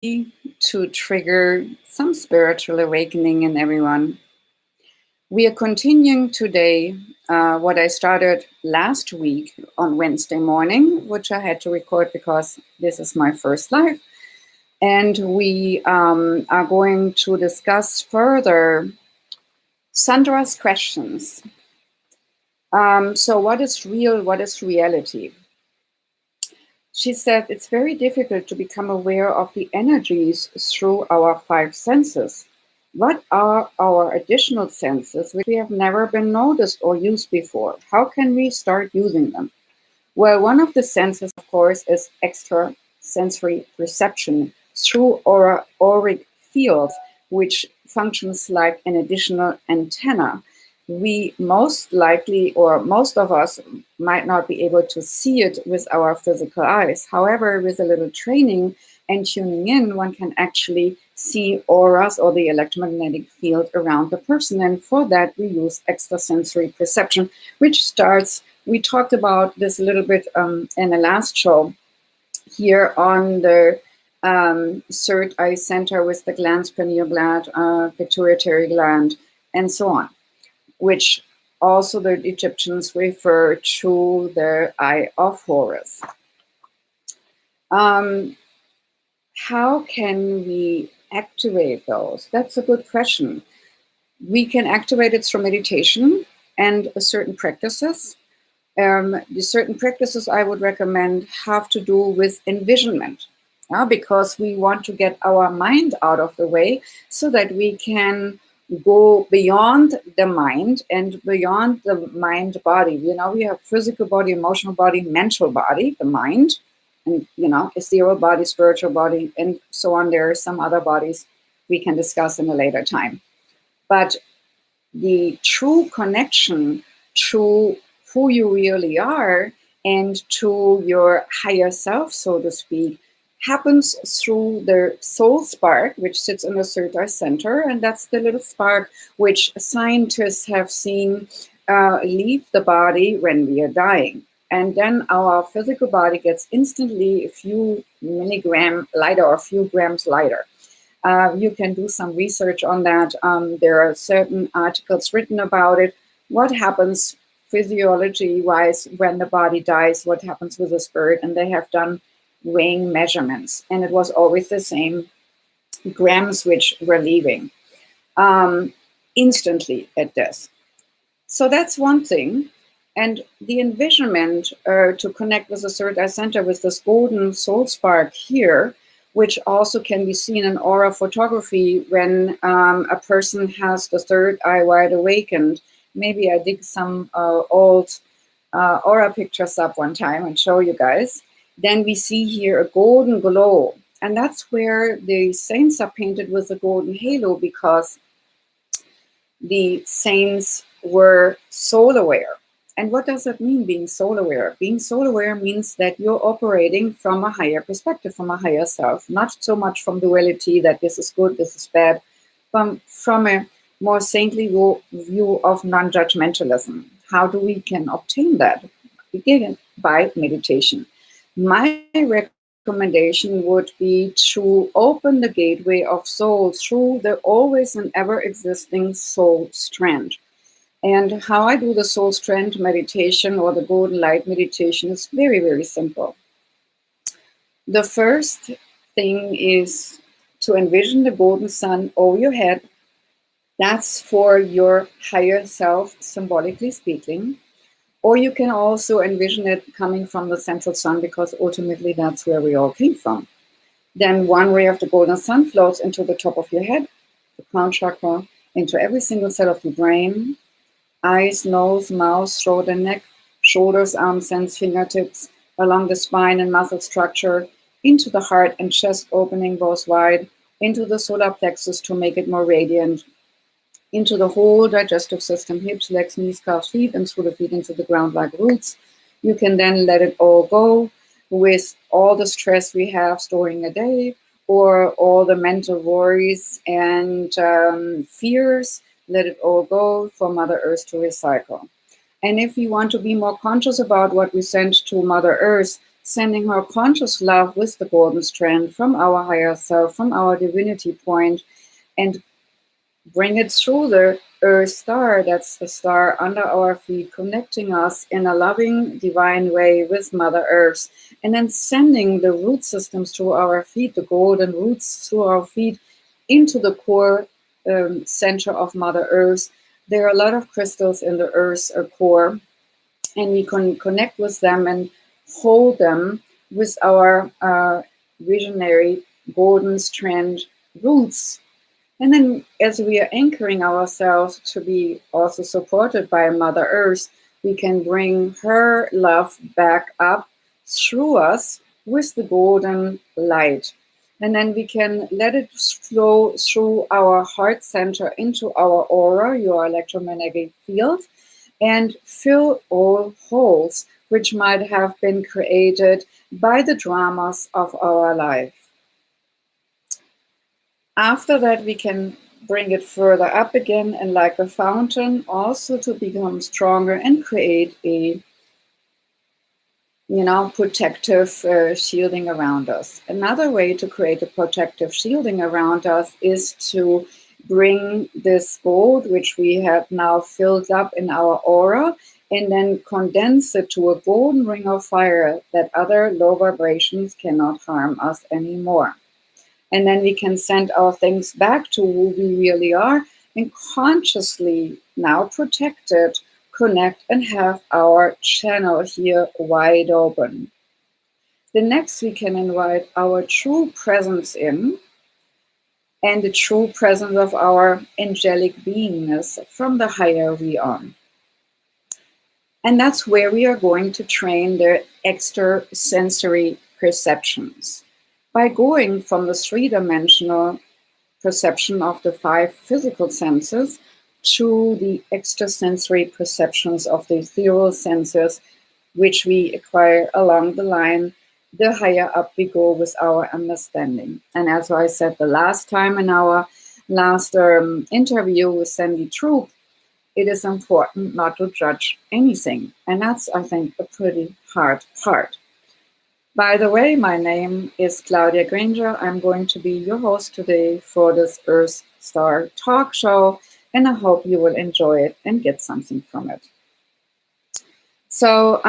to trigger some spiritual awakening in everyone. We are continuing today what I started last week on Wednesday morning, which I had to record because this is my first live. And we are going to discuss further Sandra's questions. So what is real? What is reality? She said it's very difficult to become aware of the energies through our five senses. What are our additional senses which we have never been noticed or used before? How can we start using them? Well, one of the senses, of course, is extrasensory perception through auric fields, which functions like an additional antenna. We most likely, or most of us, might not be able to see it with our physical eyes. However, with a little training and tuning in, one can actually see auras or the electromagnetic field around the person. And for that, we use extrasensory perception, which starts, we talked about this a little bit in the last show, here on the third eye center with the glands, pineal gland, pituitary gland, and so on, which also the Egyptians refer to the Eye of Horus. How can we activate those? That's a good question. We can activate it through meditation and certain practices. The certain practices I would recommend have to do with envisionment, because we want to get our mind out of the way so that we can go beyond the mind and beyond the mind body. You know, we have physical body, emotional body, mental body, the mind, and, you know, ethereal body, spiritual body, and so on. There are some other bodies we can discuss in a later time. But the true connection to who you really are and to your higher self, so to speak, happens through the soul spark, which sits in the third eye center. And that's the little spark which scientists have seen leave the body when we are dying. And then our physical body gets instantly a few milligrams lighter or a few grams lighter. You can do some research on that. There are certain articles written about it. What happens physiology-wise when the body dies? What happens with the spirit? And they have done weighing measurements, and it was always the same grams which were leaving instantly at death. So that's one thing. And the envisionment to connect with the third eye center with this golden soul spark here, which also can be seen in aura photography when a person has the third eye wide awakened. Maybe I dig some old aura pictures up one time and show you guys. Then we see here a golden glow. And that's where the saints are painted with a golden halo, because the saints were soul aware. And what does that mean, being soul aware? Being soul aware means that you're operating from a higher perspective, from a higher self, not so much from duality that this is good, this is bad, from a more saintly view of non-judgmentalism. How do we can obtain that? Begin by meditation. My recommendation would be to open the gateway of soul through the always and ever existing soul strand. And how I do the soul strand meditation or the golden light meditation is very, very simple. The first thing is to envision the golden sun over your head. That's for your higher self, symbolically speaking. Or you can also envision it coming from the central sun, because ultimately that's where we all came from. Then one ray of the golden sun floats into the top of your head, the crown chakra, into every single cell of your brain, eyes, nose, mouth, throat and neck, shoulders, arms, hands, fingertips, along the spine and muscle structure, into the heart and chest opening both wide, into the solar plexus to make it more radiant, into the whole digestive system, hips, legs, knees, calves, feet, and through the feet into the ground like roots. You can then let it all go with all the stress we have storing a day, or all the mental worries and fears. Let it all go for Mother Earth to recycle. And if you want to be more conscious about what we send to Mother Earth, sending her conscious love with the golden strand from our higher self, from our divinity point, and bring it through the Earth Star, that's the star under our feet, connecting us in a loving, divine way with Mother Earth, and then sending the root systems through our feet, the golden roots through our feet, into the core center of Mother Earth. There are a lot of crystals in the Earth's core, and we can connect with them and hold them with our visionary golden strand roots. And then as we are anchoring ourselves to be also supported by Mother Earth, we can bring her love back up through us with the golden light. And then we can let it flow through our heart center into our aura, your electromagnetic field, and fill all holes which might have been created by the dramas of our life. After that, we can bring it further up again, and like a fountain, also to become stronger and create a, protective shielding around us. Another way to create a protective shielding around us is to bring this gold, which we have now filled up in our aura, and then condense it to a golden ring of fire that other low vibrations cannot harm us anymore. And then we can send our things back to who we really are and consciously now protect it, connect, and have our channel here wide open. The next, we can invite our true presence in, and the true presence of our angelic beingness from the higher we are. And that's where we are going to train the extrasensory perceptions. By going from the three-dimensional perception of the five physical senses to the extrasensory perceptions of the ethereal senses, which we acquire along the line, the higher up we go with our understanding. And as I said the last time in our last interview with Sandy Troop, it is important not to judge anything. And that's, I think, a pretty hard part. By the way, my name is Claudia Granger. I'm going to be your host today for this EarthStar Talk show, and I hope you will enjoy it and get something from it. So,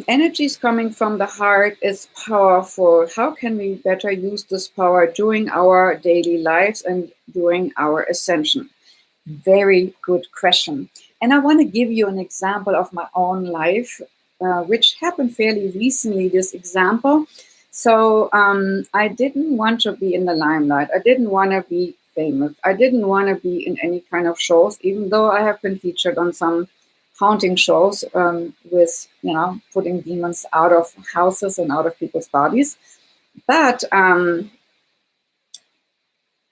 energies coming from the heart is powerful. How can we better use this power during our daily lives and during our ascension? Very good question. And I want to give you an example of my own life, which happened fairly recently, this example. So I didn't want to be in the limelight. I didn't want to be famous. I didn't want to be in any kind of shows, even though I have been featured on some haunting shows with, putting demons out of houses and out of people's bodies. But I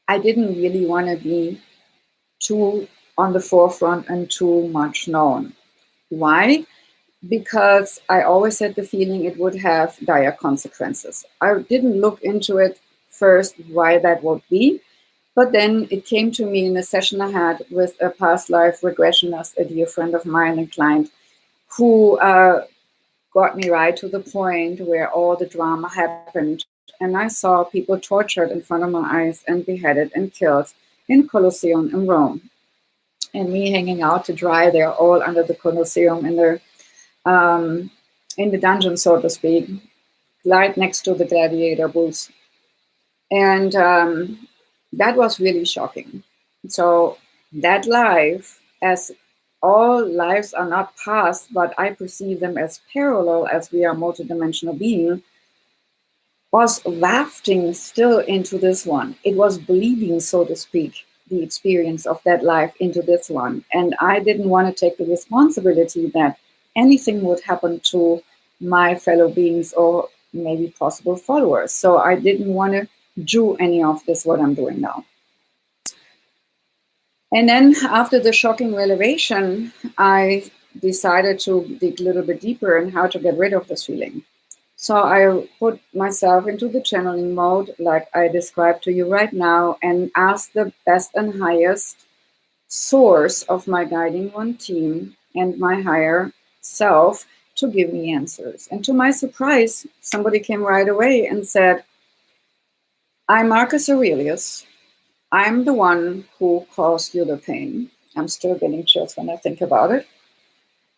didn't really want to be too on the forefront and too much known. Why? Because I always had the feeling it would have dire consequences. I didn't look into it first why that would be, but then it came to me in a session I had with a past life regressionist, a dear friend of mine and client, who got me right to the point where all the drama happened. And I saw people tortured in front of my eyes and beheaded and killed in Colosseum in Rome. And me hanging out to dry there, all under the Colosseum in the dungeon, so to speak, right next to the gladiator booths. And that was really shocking. So that life, as all lives are not past, but I perceive them as parallel as we are multidimensional being, was wafting still into this one. It was bleeding, so to speak, the experience of that life into this one. And I didn't want to take the responsibility that anything would happen to my fellow beings or maybe possible followers. So I didn't want to do any of this, what I'm doing now. And then after the shocking revelation, I decided to dig a little bit deeper in how to get rid of this feeling. So I put myself into the channeling mode, like I described to you right now, and asked the best and highest source of my guiding one team and my higher self to give me answers. And to my surprise, somebody came right away and said, I'm Marcus Aurelius. I'm the one who caused you the pain. I'm still getting chills when I think about it.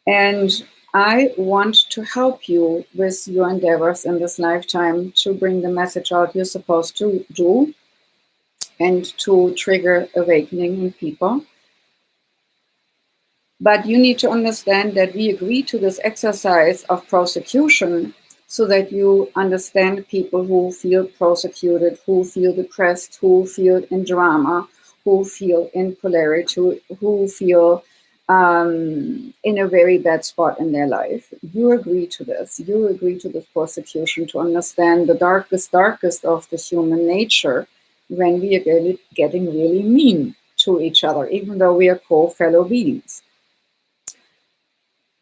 And I want to help you with your endeavors in this lifetime to bring the message out you're supposed to do and to trigger awakening in people. But you need to understand that we agree to this exercise of prosecution so that you understand people who feel prosecuted, who feel depressed, who feel in drama, who feel in polarity, who feel in a very bad spot in their life. You agree to this. You agree to this prosecution to understand the darkest of the human nature when we are getting really mean to each other, even though we are co-fellow beings.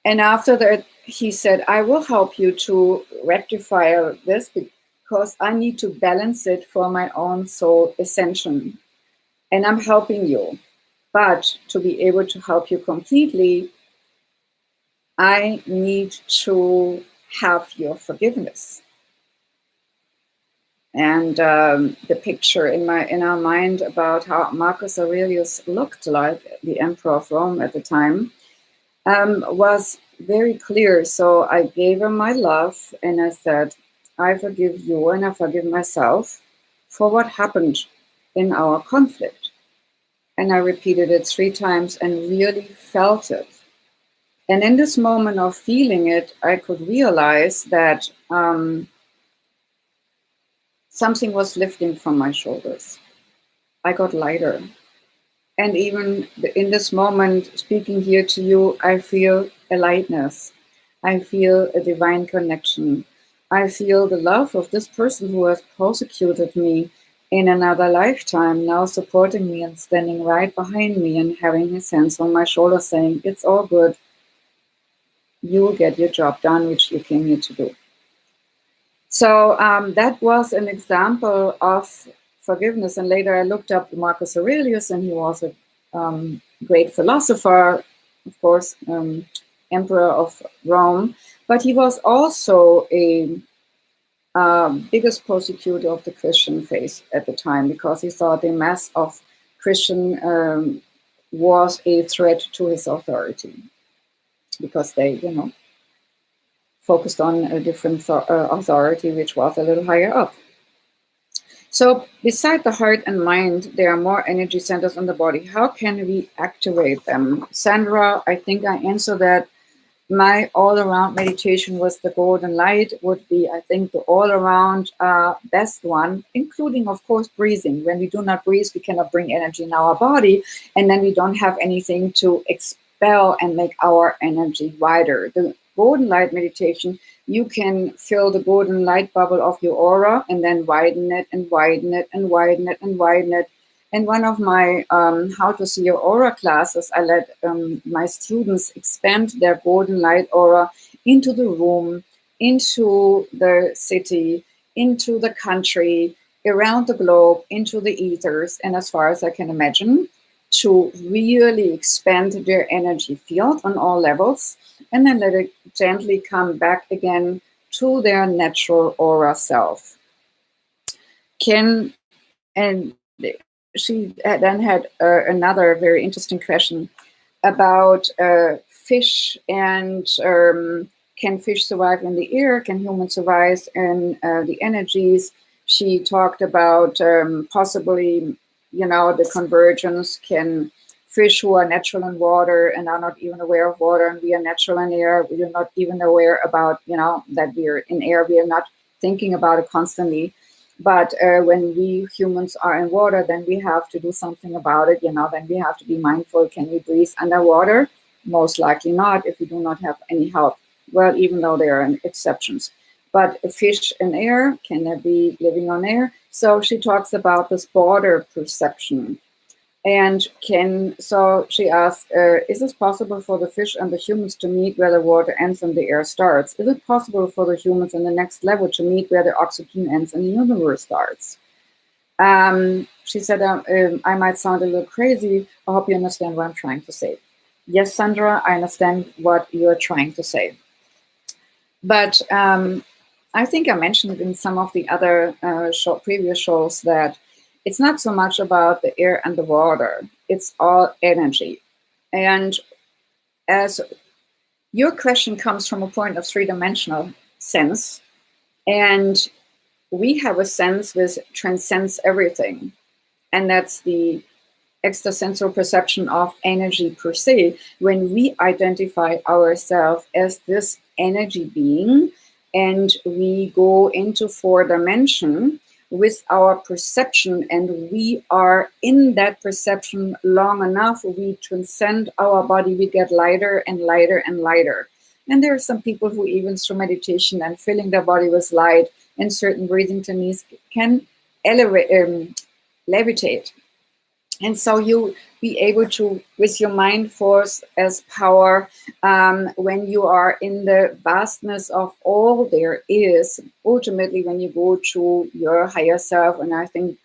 And after that, he said, I will help you to rectify this because I need to balance it for my own soul ascension. And I'm helping you. But to be able to help you completely, I need to have your forgiveness. And the picture in our mind about how Marcus Aurelius looked like, the Emperor of Rome at the time, was very clear. So I gave him my love and I said, I forgive you and I forgive myself for what happened in our conflict. And I repeated it 3 times and really felt it. And in this moment of feeling it, I could realize that something was lifting from my shoulders. I got lighter. And even in this moment, speaking here to you, I feel a lightness. I feel a divine connection. I feel the love of this person who has persecuted me in another lifetime, now supporting me and standing right behind me and having his hands on my shoulder saying, it's all good. You will get your job done, which you came here to do. So that was an example of forgiveness. And later I looked up Marcus Aurelius, and he was a great philosopher, of course, Emperor of Rome. But he was also a biggest persecutor of the Christian faith at the time, because he thought the mass of Christian was a threat to his authority, because they, focused on a different authority, which was a little higher up. So beside the heart and mind, there are more energy centers in the body. How can we activate them? Sandra, I think I answered that. My all-around meditation with the golden light would be, I think, the all-around best one, including, of course, breathing. When we do not breathe, we cannot bring energy in our body, and then we don't have anything to expel and make our energy wider. The golden light meditation, you can fill the golden light bubble of your aura and then widen it and widen it and widen it and widen it. And one of my How to See Your Aura classes, I let my students expand their golden light aura into the room, into the city, into the country, around the globe, into the ethers, and as far as I can imagine, to really expand their energy field on all levels, and then let it gently come back again to their natural aura self. She then had another very interesting question about fish and can fish survive in the air? Can humans survive in the energies? She talked about possibly, the convergence. Can fish who are natural in water and are not even aware of water, and we are natural in air, we are not even aware about, that we are in air, we are not thinking about it constantly. But when we humans are in water, then we have to do something about it, then we have to be mindful. Can we breathe underwater? Most likely not, if we do not have any help. Well, even though there are exceptions. But a fish in air, can they be living on air? So she talks about this border perception. And so she asked, is it possible for the fish and the humans to meet where the water ends and the air starts? Is it possible for the humans in the next level to meet where the oxygen ends and the universe starts? She said, I might sound a little crazy. I hope you understand what I'm trying to say. Yes, Sandra, I understand what you're trying to say. But I think I mentioned it in some of the other previous shows that it's not so much about the air and the water. It's all energy. And as your question comes from a point of three-dimensional sense, and we have a sense which transcends everything. And that's the extrasensory perception of energy per se, when we identify ourselves as this energy being and we go into 4 dimension with our perception, and we are in that perception long enough, we transcend our body, we get lighter and lighter and lighter. And there are some people who even through meditation and filling their body with light and certain breathing techniques can levitate. And so you be able to, with your mind force as power, when you are in the vastness of all there is, ultimately when you go to your higher self, and I think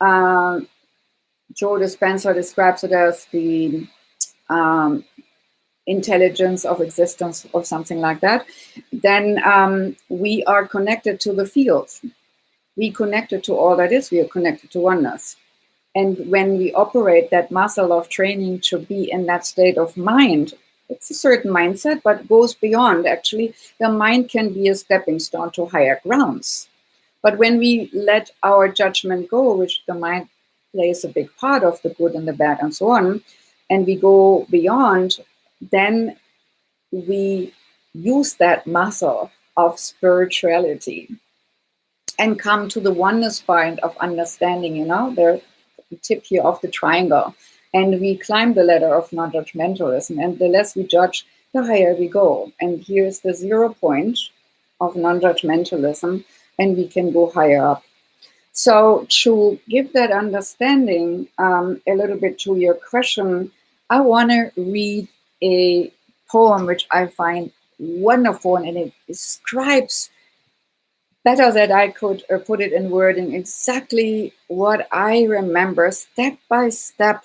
Joe Dispenza describes it as the intelligence of existence or something like that, then we are connected to the fields. We connected to all that is, we are connected to oneness. And when we operate that muscle of training to be in that state of mind, it's a certain mindset, but goes beyond. Actually, the mind can be a stepping stone to higher grounds. But when we let our judgment go, which the mind plays a big part of, the good and the bad and so on, and we go beyond, then we use that muscle of spirituality and come to the oneness point of understanding, the tip here of the triangle. And we climb the ladder of non-judgmentalism. And the less we judge, the higher we go. And here's the 0 point of non-judgmentalism, and we can go higher up. So to give that understanding a little bit to your question, I want to read a poem which I find wonderful, and it describes better that I could put it in wording exactly what I remember step by step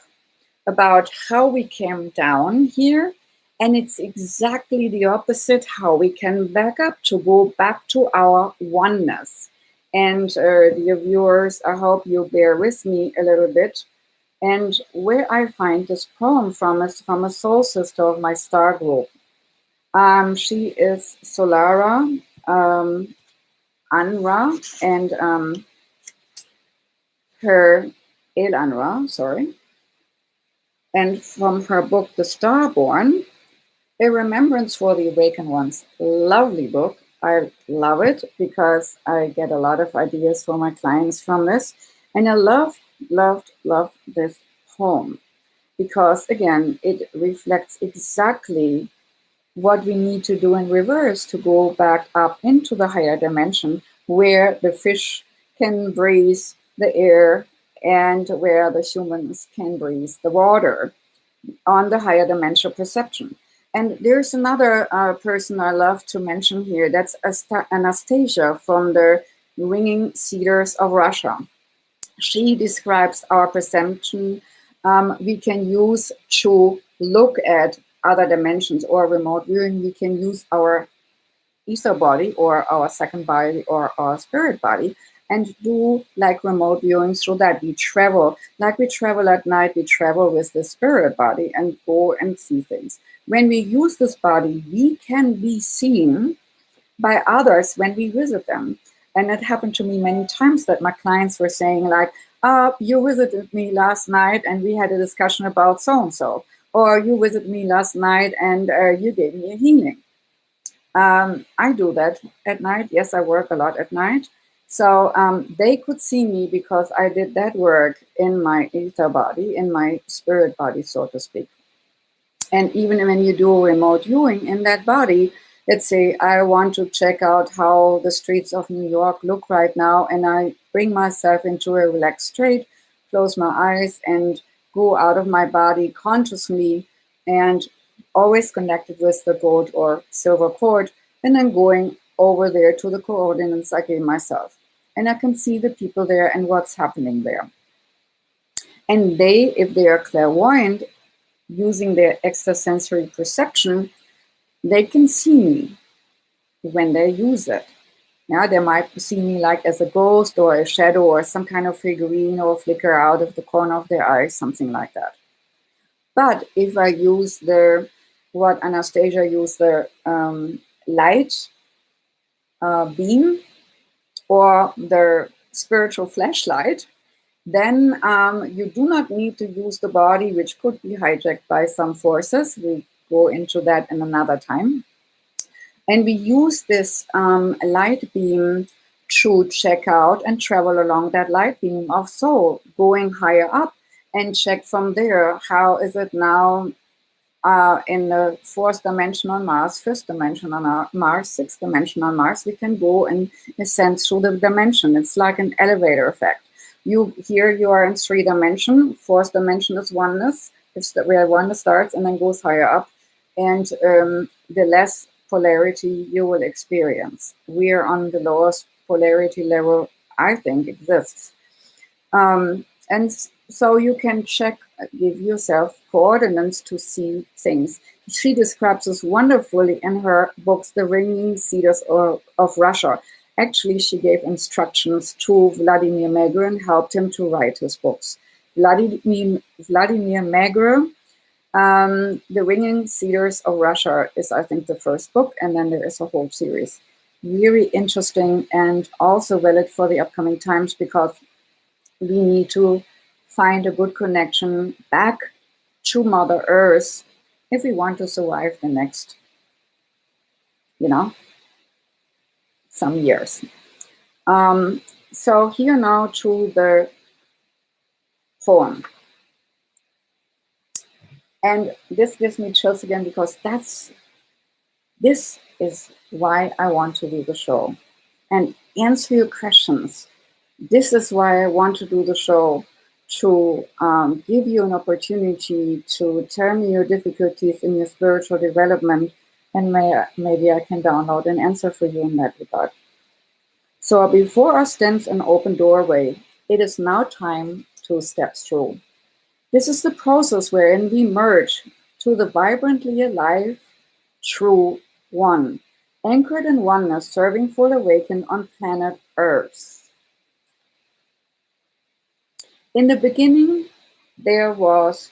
about how we came down here. And it's exactly the opposite, how we can back up to go back to our oneness. And dear viewers, I hope you bear with me a little bit. And where I find this poem from is from a soul sister of my star group. She is Solara Anra, and her El Anra, sorry. And from her book, The Starborn, A Remembrance for the Awakened Ones. Lovely book. I love it because I get a lot of ideas for my clients from this. And I loved this poem because, again, it reflects exactly what we need to do in reverse to go back up into the higher dimension where the fish can breathe the air and where the humans can breathe the water on the higher dimensional perception. And there's another person I love to mention here. That's Anastasia from the Ringing Cedars of Russia. She describes our perception we can use to look at other dimensions or remote viewing. We can use our ether body or our second body or our spirit body and do like remote viewing through that. We travel, like we travel at night, we travel with the spirit body and go and see things. When we use this body, we can be seen by others when we visit them. And it happened to me many times that my clients were saying like, you visited me last night and we had a discussion about so-and-so. Or you visited me last night and you gave me a healing. I do that at night. Yes, I work a lot at night. So they could see me because I did that work in my ether body, in my spirit body, so to speak. And even when you do remote viewing in that body, let's say I want to check out how the streets of New York look right now, and I bring myself into a relaxed state, close my eyes, and go out of my body consciously and always connected with the gold or silver cord, and then going over there to the coordinates I gave myself. And I can see the people there and what's happening there. And they, if they are clairvoyant, using their extrasensory perception, they can see me. when they use it. Yeah, they might see me like as a ghost or a shadow or some kind of figurine or flicker out of the corner of their eye, something like that. But if I use what Anastasia used, the light beam or the spiritual flashlight, then you do not need to use the body, which could be hijacked by some forces. We go into that in another time. And we use this light beam to check out and travel along that light beam of soul, going higher up and check from there, how is it now in the fourth dimension on Mars, fifth dimension on Mars, sixth dimension on Mars. We can go and ascend through the dimension. It's like an elevator effect. You are in 3 dimension. Fourth dimension is oneness. It's where oneness starts and then goes higher up. And the less polarity you will experience. We are on the lowest polarity level, I think, exists. And so you can check, give yourself coordinates to see things. She describes this wonderfully in her books, The Ringing Cedars of Russia. Actually, she gave instructions to Vladimir Megre and helped him to write his books. Vladimir Megre, The Ringing Cedars of Russia is, I think, the first book, and then there is a whole series. Really interesting and also valid for the upcoming times, because we need to find a good connection back to Mother Earth if we want to survive the next, some years. So here now to the poem. And this gives me chills again, because this is why I want to do the show and answer your questions. This is why I want to do the show, to give you an opportunity to tell me your difficulties in your spiritual development, and maybe I can download an answer for you in that regard. So before us stands an open doorway. It is now time to step through. This is the process wherein we merge to the vibrantly alive, true one, anchored in oneness, serving for the awakened on planet Earth. In the beginning, there was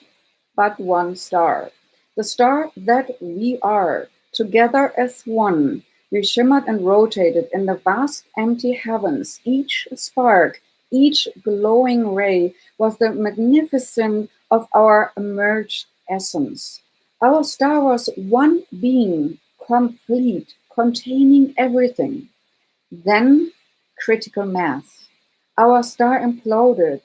but one star, the star that we are. Together as one, we shimmered and rotated in the vast empty heavens. Each spark, each glowing ray was the magnificence of our emerged essence. Our star was one being, complete, containing everything. Then critical mass. Our star imploded,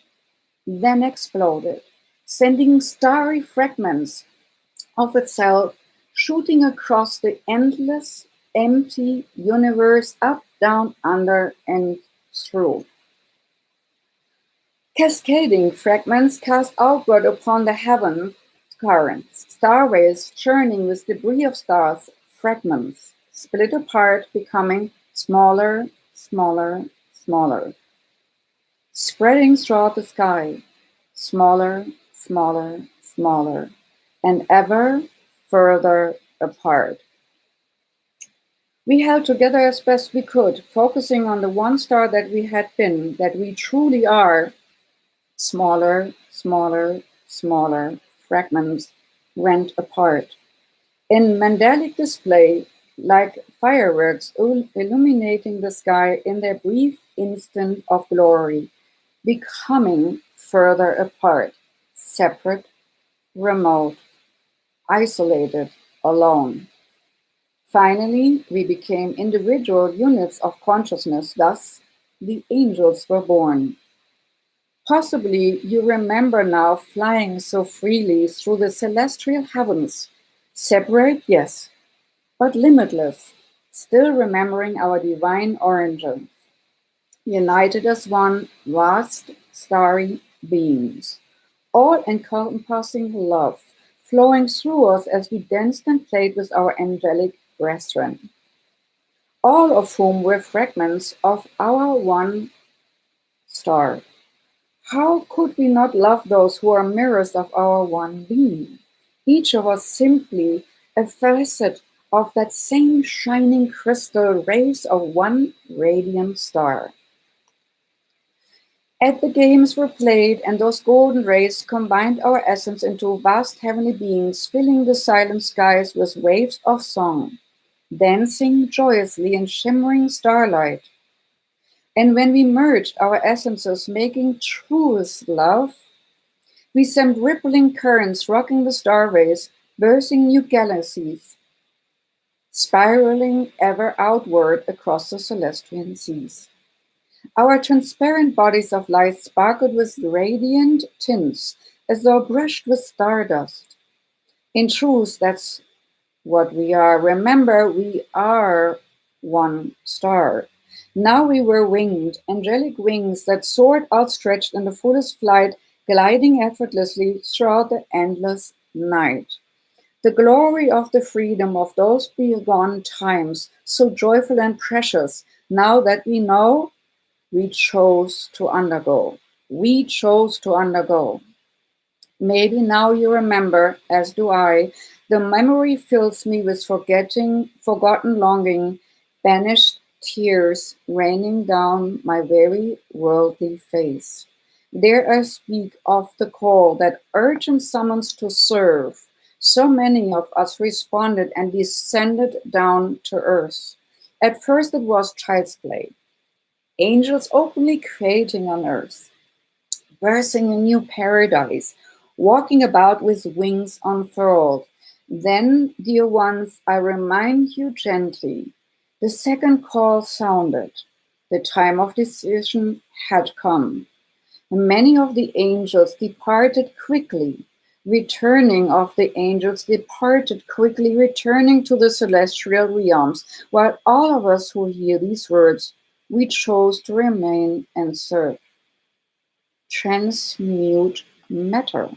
then exploded, sending starry fragments of itself shooting across the endless, empty universe, up, down, under, and through. Cascading fragments cast outward upon the heaven currents, star rays churning with debris of stars, fragments, split apart, becoming smaller, smaller, smaller. Spreading throughout the sky, smaller, smaller, smaller, and ever further apart. We held together as best we could, focusing on the one star that we had been, that we truly are. Smaller, smaller, smaller fragments went apart. In mandalic display, like fireworks illuminating the sky in their brief instant of glory, becoming further apart, separate, remote, isolated, alone. Finally, we became individual units of consciousness, thus the angels were born. Possibly you remember now flying so freely through the celestial heavens, separate, yes, but limitless, still remembering our divine origin, united as one vast starry beings, all-encompassing love, flowing through us as we danced and played with our angelic brethren, all of whom were fragments of our one star. How could we not love those who are mirrors of our one being? Each of us simply a facet of that same shining crystal rays of one radiant star. As the games were played and those golden rays combined our essence into vast heavenly beings, filling the silent skies with waves of song, dancing joyously in shimmering starlight. And when we merged our essences, making truest love, we sent rippling currents rocking the starways, birthing new galaxies, spiraling ever outward across the celestial seas. Our transparent bodies of light sparkled with radiant tints, as though brushed with stardust. In truth, that's what we are. Remember, we are one star. Now we were winged, angelic wings that soared outstretched in the fullest flight, gliding effortlessly throughout the endless night. The glory of the freedom of those bygone times, so joyful and precious, now that we know, we chose to undergo. We chose to undergo. Maybe now you remember, as do I, the memory fills me with forgotten longing, banished tears raining down my very worldly face. Dare I speak of the call, that urgent summons to serve? So many of us responded and descended down to earth. At first it was child's play, angels openly creating on earth, birthing a new paradise, walking about with wings unfurled. Then, dear ones, I remind you gently, the second call sounded. The time of decision had come. Many of the angels departed quickly, returning to the celestial realms, while all of us who hear these words, we chose to remain and serve. Transmute matter.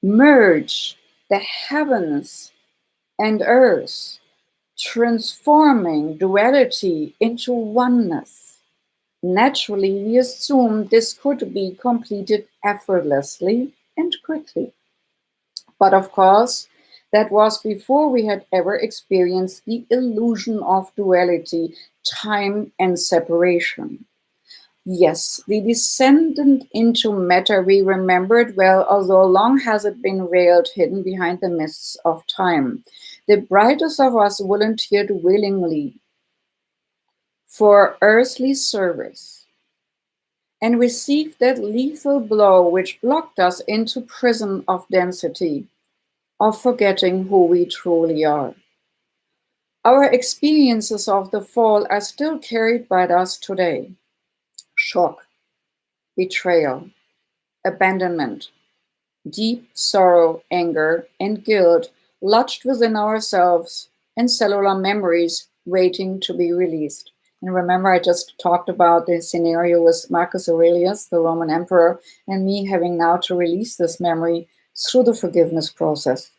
Merge the heavens and earth, transforming duality into oneness. Naturally, we assumed this could be completed effortlessly and quickly. But of course, that was before we had ever experienced the illusion of duality, time, and separation. Yes, the descendant into matter we remembered well, although long has it been veiled, hidden behind the mists of time. The brightest of us volunteered willingly for earthly service and received that lethal blow which blocked us into prison of density, of forgetting who we truly are. Our experiences of the fall are still carried by us today. Shock, betrayal, abandonment, deep sorrow, anger, and guilt lodged within ourselves and cellular memories waiting to be released. And remember, I just talked about the scenario with Marcus Aurelius, the Roman emperor, and me having now to release this memory through the forgiveness process.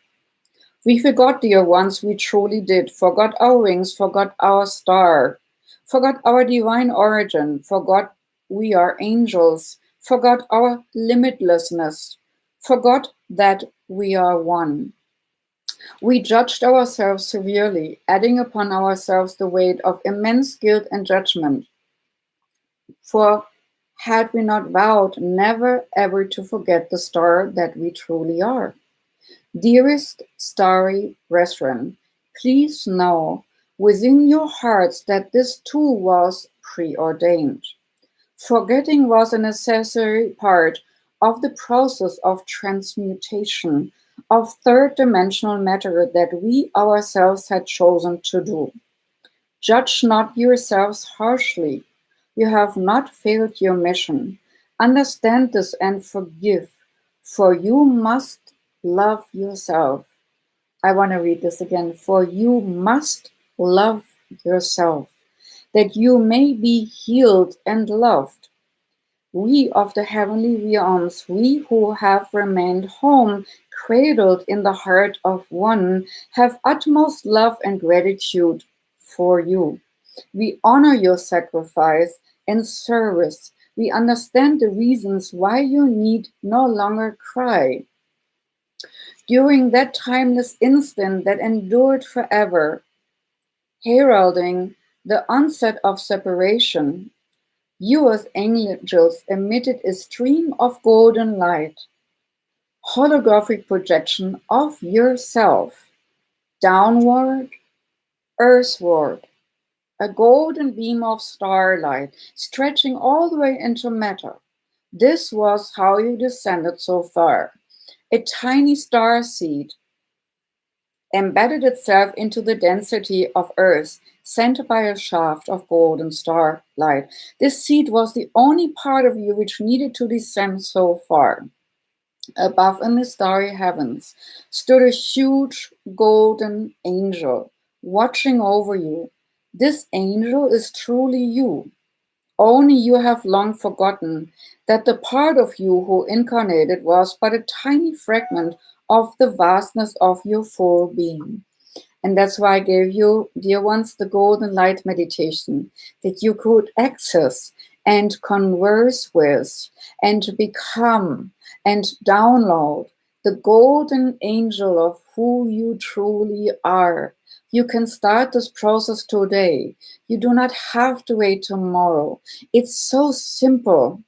We forgot, dear ones, we truly did. Forgot our wings, forgot our star, forgot our divine origin, forgot we are angels, forgot our limitlessness, forgot that we are one. We judged ourselves severely, adding upon ourselves the weight of immense guilt and judgment. For had we not vowed never ever to forget the star that we truly are? Dearest starry brethren, please know within your hearts that this too was preordained. Forgetting was a necessary part of the process of transmutation of third dimensional matter that we ourselves had chosen to do. Judge not yourselves harshly. You have not failed your mission. Understand this and forgive, for you must love yourself. I want to read this again. For you must love yourself, that you may be healed and loved. We of the heavenly realms, we who have remained home, cradled in the heart of one, have utmost love and gratitude for you. We honor your sacrifice and service. We understand the reasons why you need no longer cry. During that timeless instant that endured forever, heralding the onset of separation, you as angels emitted a stream of golden light, holographic projection of yourself, downward, earthward, a golden beam of starlight stretching all the way into matter. This was how you descended so far. A tiny star seed embedded itself into the density of Earth, sent by a shaft of golden starlight. This seed was the only part of you which needed to descend so far. Above in the starry heavens stood a huge golden angel watching over you. This angel is truly you. Only you have long forgotten that the part of you who incarnated was but a tiny fragment of the vastness of your full being. And that's why I gave you, dear ones, the golden light meditation that you could access and converse with and become and download the golden angel of who you truly are. You can start this process today. You do not have to wait tomorrow. It's so simple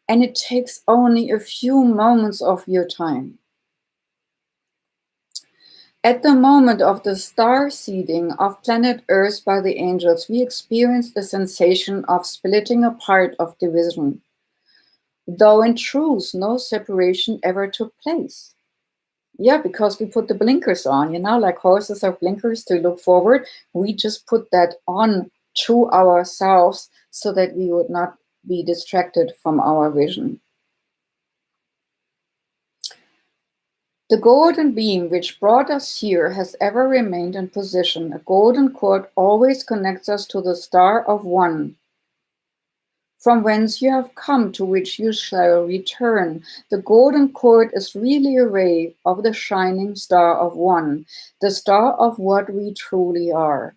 and it takes only a few moments of your time. At the moment of the star seeding of planet Earth by the angels, we experienced the sensation of splitting apart, of division, though in truth no separation ever took place. Yeah, because we put the blinkers on, like horses have blinkers to look forward. We just put that on to ourselves so that we would not be distracted from our vision. The golden beam which brought us here has ever remained in position. A golden cord always connects us to the star of one, from whence you have come, to which you shall return. The golden cord is really a ray of the shining star of one, the star of what we truly are.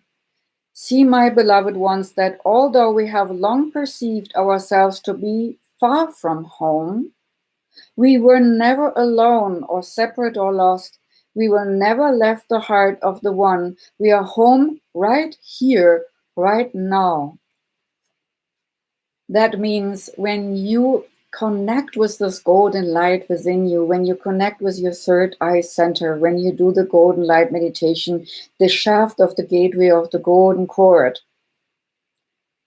See, my beloved ones, that although we have long perceived ourselves to be far from home, we were never alone or separate or lost. We were never left the heart of the one. We are home right here, right now. That means when you connect with this golden light within you, when you connect with your third eye center, when you do the golden light meditation, the shaft of the gateway of the golden cord,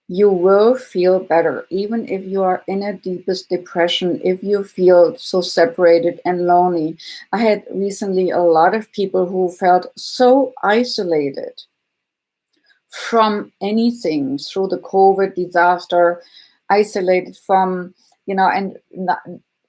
you will feel better, even if you are in a deepest depression, if you feel so separated and lonely. I had recently a lot of people who felt so isolated from anything through the COVID disaster, isolated from, and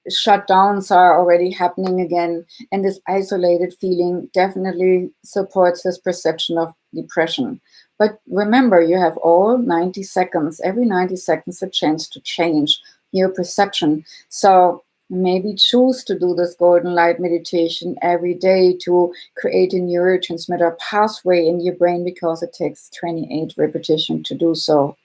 shutdowns are already happening again. And this isolated feeling definitely supports this perception of depression. But remember, you have all 90 seconds, every 90 seconds, a chance to change your perception. So maybe choose to do this golden light meditation every day to create a neurotransmitter pathway in your brain, because it takes 28 repetitions to do so.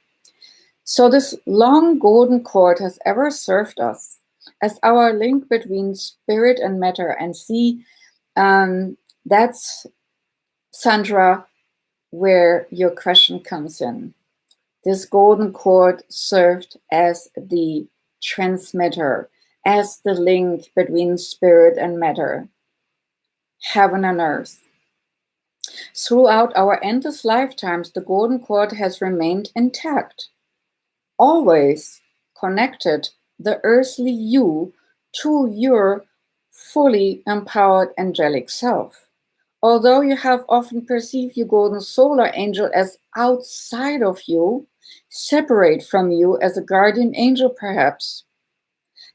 So this long golden cord has ever served us as our link between spirit and matter. And see, that's, Sandra, where your question comes in. This golden cord served as the transmitter, as the link between spirit and matter, heaven and earth. Throughout our endless lifetimes, the golden cord has remained intact, always connected the earthly you to your fully empowered angelic self. Although you have often perceived your golden solar angel as outside of you, separate from you, as a guardian angel perhaps,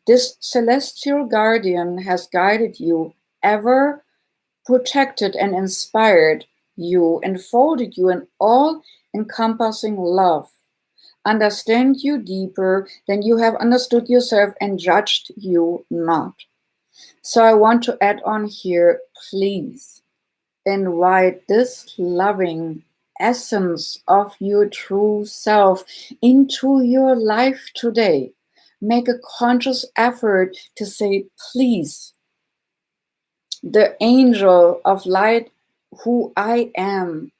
this celestial guardian has guided you, ever protected and inspired you, enfolded you in all-encompassing love, understand you deeper than you have understood yourself, and judged you not. So I want to add on here, please invite this loving essence of your true self into your life today. Make a conscious effort to say, please, The angel of light, who I am,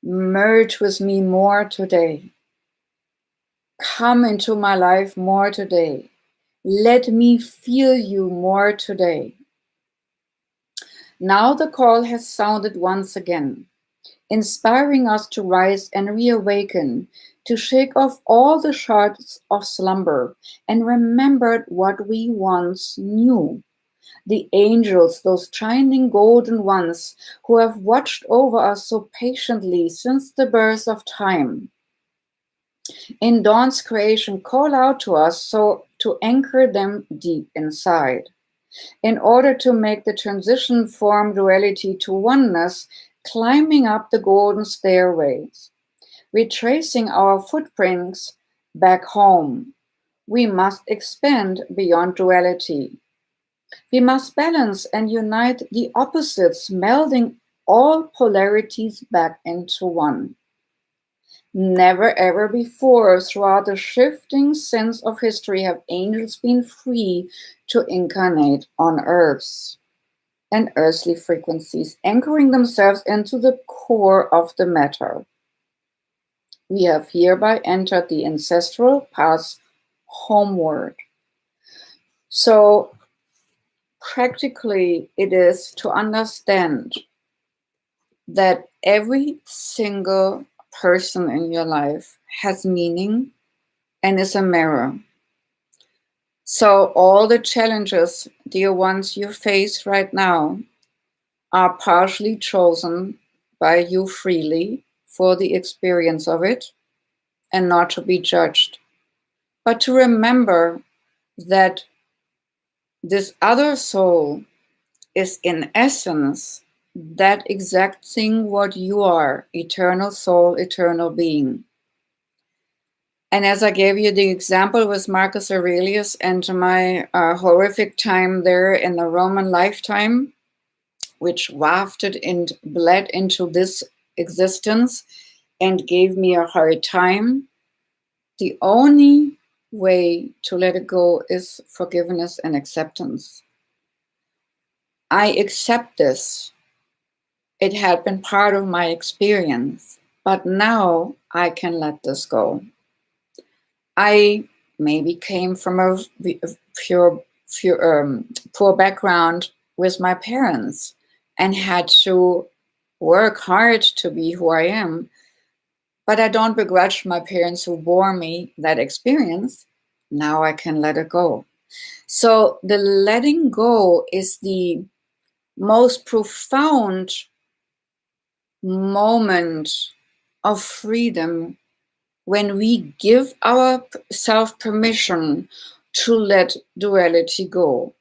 merge with me more today. Come into my life more today. Let me feel you more today. Now the call has sounded once again, inspiring us to rise and reawaken, to shake off all the shards of slumber and remember what we once knew. The angels, those shining golden ones who have watched over us so patiently since the birth of time. In dawn's creation, call out to us so to anchor them deep inside. In order to make the transition from duality to oneness, climbing up the golden stairways, retracing our footprints back home, we must expand beyond duality. We must balance and unite the opposites, melding all polarities back into one. Never ever before throughout the shifting sense of history have angels been free to incarnate on earths and earthly frequencies, anchoring themselves into the core of the matter. We have hereby entered the ancestral path homeward. So practically it is to understand that every single person in your life has meaning and is a mirror. So all the challenges, dear ones, you face right now are partially chosen by you freely for the experience of it and not to be judged. But to remember that this other soul is in essence that exact thing what you are, eternal soul, eternal being. And as I gave you the example with Marcus Aurelius and my horrific time there in the Roman lifetime, which wafted and bled into this existence and gave me a hard time, the only way to let it go is forgiveness and acceptance. I accept this. It had been part of my experience, but now I can let this go. I maybe came from a poor background with my parents and had to work hard to be who I am. But I don't begrudge my parents who bore me that experience. Now I can let it go. So the letting go is the most profound moment of freedom when we give ourselves permission to let duality go,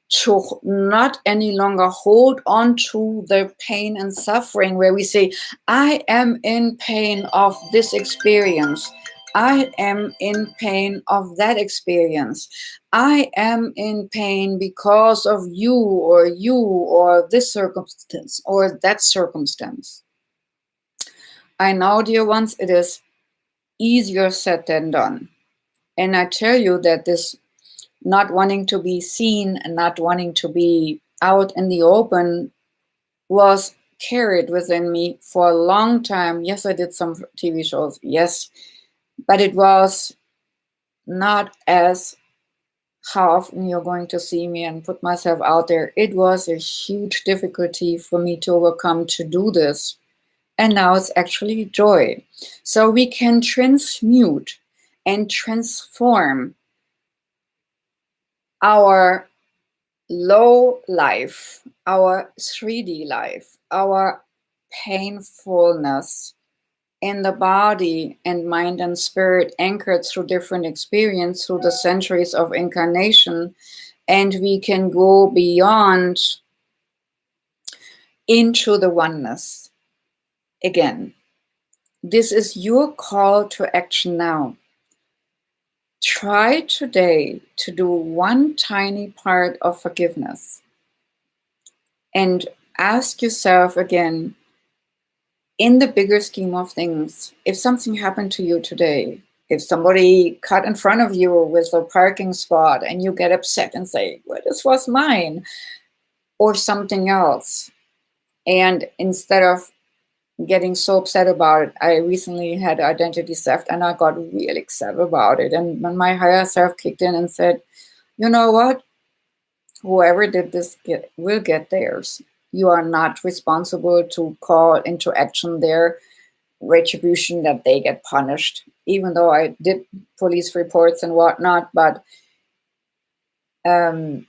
to not any longer hold on to the pain and suffering where we say, I am in pain of this experience. I am in pain of that experience. I am in pain because of you or this circumstance or that circumstance. I know, dear ones, it is easier said than done. And I tell you that this not wanting to be seen and not wanting to be out in the open was carried within me for a long time. Yes, I did some TV shows, yes, but it was not as how often you're going to see me and put myself out there. It was a huge difficulty for me to overcome to do this. And now it's actually joy. So we can transmute and transform our low life, our 3D life, our painfulness in the body and mind and spirit anchored through different experience through the centuries of incarnation. And we can go beyond into the oneness again. This is your call to action now. Try today to do one tiny part of forgiveness and ask yourself again, in the bigger scheme of things, if something happened to you today, if somebody cut in front of you with a parking spot and you get upset and say, well, this was mine. or something else. And instead of getting so upset about it, I recently had identity theft and I got really upset about it. And when my higher self kicked in and said, you know what? Whoever did this will get theirs. You are not responsible to call into action their retribution, that they get punished, even though I did police reports and whatnot, but that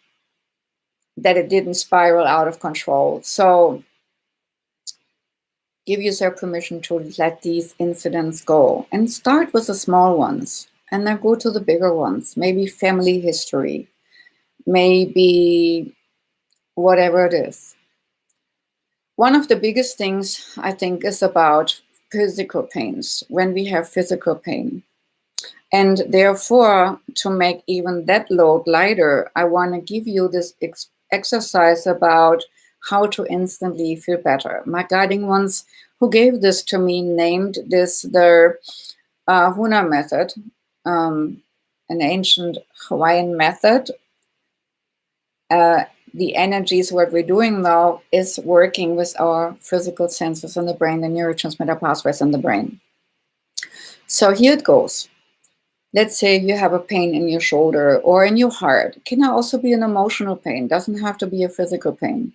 it didn't spiral out of control. So give yourself permission to let these incidents go and start with the small ones and then go to the bigger ones. Maybe family history, maybe whatever it is. One of the biggest things I think is about physical pains, when we have physical pain. And therefore, to make even that load lighter, I want to give you this exercise about how to instantly feel better. My guiding ones who gave this to me named this the Huna method, an ancient Hawaiian method. The energies, what we're doing now is working with our physical senses in the brain, the neurotransmitter pathways in the brain. So here it goes. Let's say you have a pain in your shoulder or in your heart. It can also be an emotional pain. It doesn't have to be a physical pain.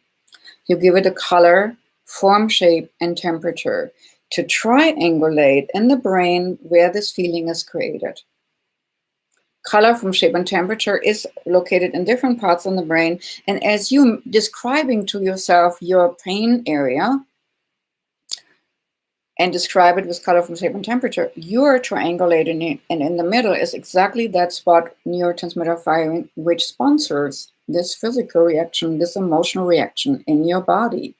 You give it a color, form, shape, and temperature to triangulate in the brain where this feeling is created. Color, form, shape, and temperature is located in different parts in the brain. And as you describing to yourself your pain area and describe it with color, form, shape, and temperature, you're triangulating it. And in the middle is exactly that spot, neurotransmitter firing, which sponsors this physical reaction, this emotional reaction in your body.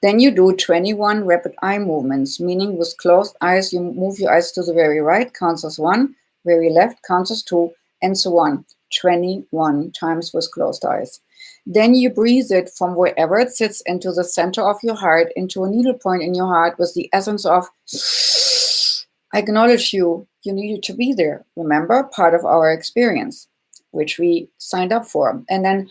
Then you do 21 rapid eye movements, meaning with closed eyes, you move your eyes to the very right, counts as 1, very left, counts as 2, and so on, 21 times with closed eyes. Then you breathe it from wherever it sits into the center of your heart, into a needle point in your heart with the essence of, I acknowledge you, you needed to be there. Remember, part of our experience, which we signed up for. And then,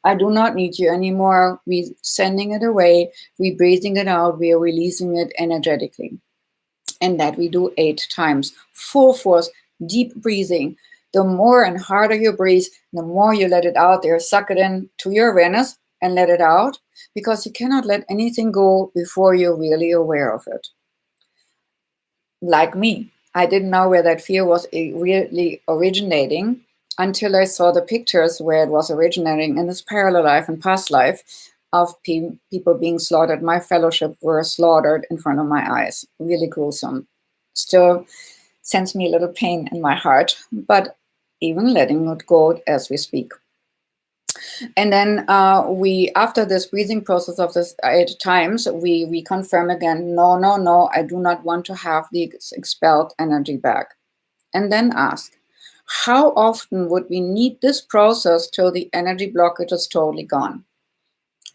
I do not need you anymore. We're sending it away. We're breathing it out. We are releasing it energetically. And that we do 8 times. Full force, deep breathing. The more and harder you breathe, the more you let it out there. Suck it in to your awareness and let it out, because you cannot let anything go before you're really aware of it. Like me, I didn't know where that fear was really originating until I saw the pictures where it was originating in this parallel life and past life of people being slaughtered. My fellowship were slaughtered in front of my eyes. Really gruesome. Still sends me a little pain in my heart, but even letting it go as we speak. And then after this breathing process of this 8 times, we reconfirm again, no, I do not want to have the expelled energy back. And then ask, how often would we need this process till the energy blockage is totally gone?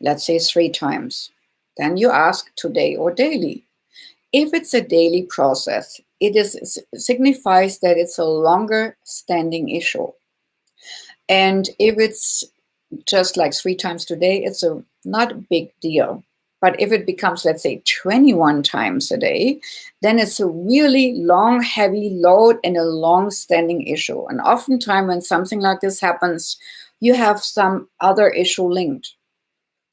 Let's say 3 times. Then you ask, today or daily. If it's a daily process, it signifies that it's a longer standing issue. And if it's just like 3 times today, it's not a big deal. But if it becomes, let's say, 21 times a day, then it's a really long, heavy load and a long-standing issue. And oftentimes when something like this happens, you have some other issue linked.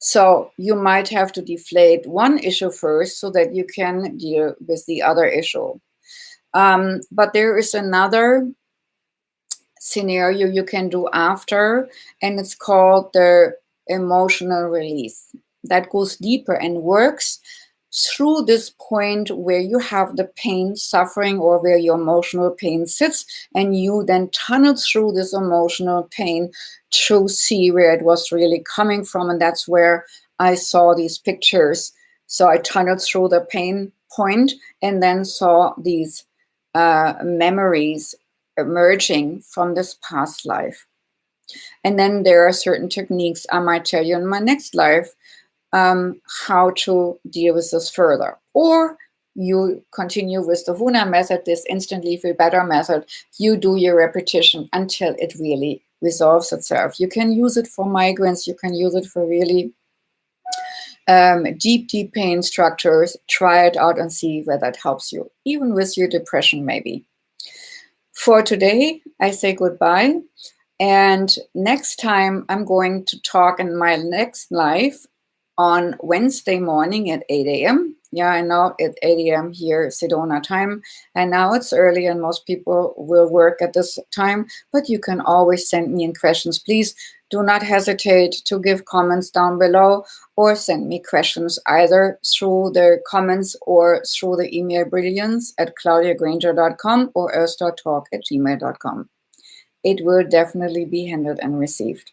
So you might have to deflate one issue first so that you can deal with the other issue. But there is another scenario you can do after, and it's called the emotional release. That goes deeper and works through this point where you have the pain, suffering, or where your emotional pain sits, and you then tunnel through this emotional pain to see where it was really coming from. And that's where I saw these pictures. So I tunneled through the pain point and then saw these memories emerging from this past life. And then there are certain techniques I might tell you in my next life how to deal with this further. Or you continue with the Huna method, this instantly feel better method. You do your repetition until it really resolves itself. You can use it for migraines. You can use it for really deep pain structures. Try it out and see where that helps you, even with your depression maybe. For today, I say goodbye. And next time I'm going to talk in my next live on Wednesday morning at 8 a.m. Yeah, I know at 8 a.m. here, Sedona time. And now it's early and most people will work at this time, but you can always send me in questions. Please do not hesitate to give comments down below or send me questions either through the comments or through the email brilliance@claudiagranger.com or earthstartalk@gmail.com. It will definitely be handled and received.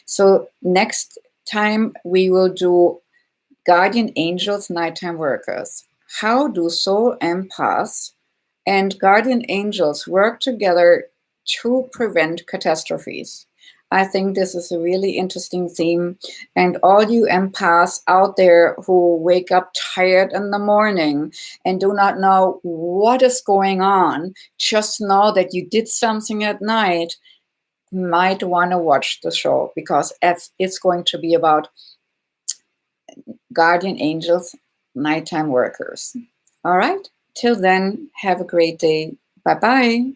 So next time we will do guardian angels, nighttime workers. How do soul empaths and guardian angels work together to prevent catastrophes? I think this is a really interesting theme. And all you empaths out there who wake up tired in the morning and do not know what is going on, just know that you did something at night, might want to watch the show, because it's going to be about guardian angels, nighttime workers. All right. Till then, have a great day. Bye-bye.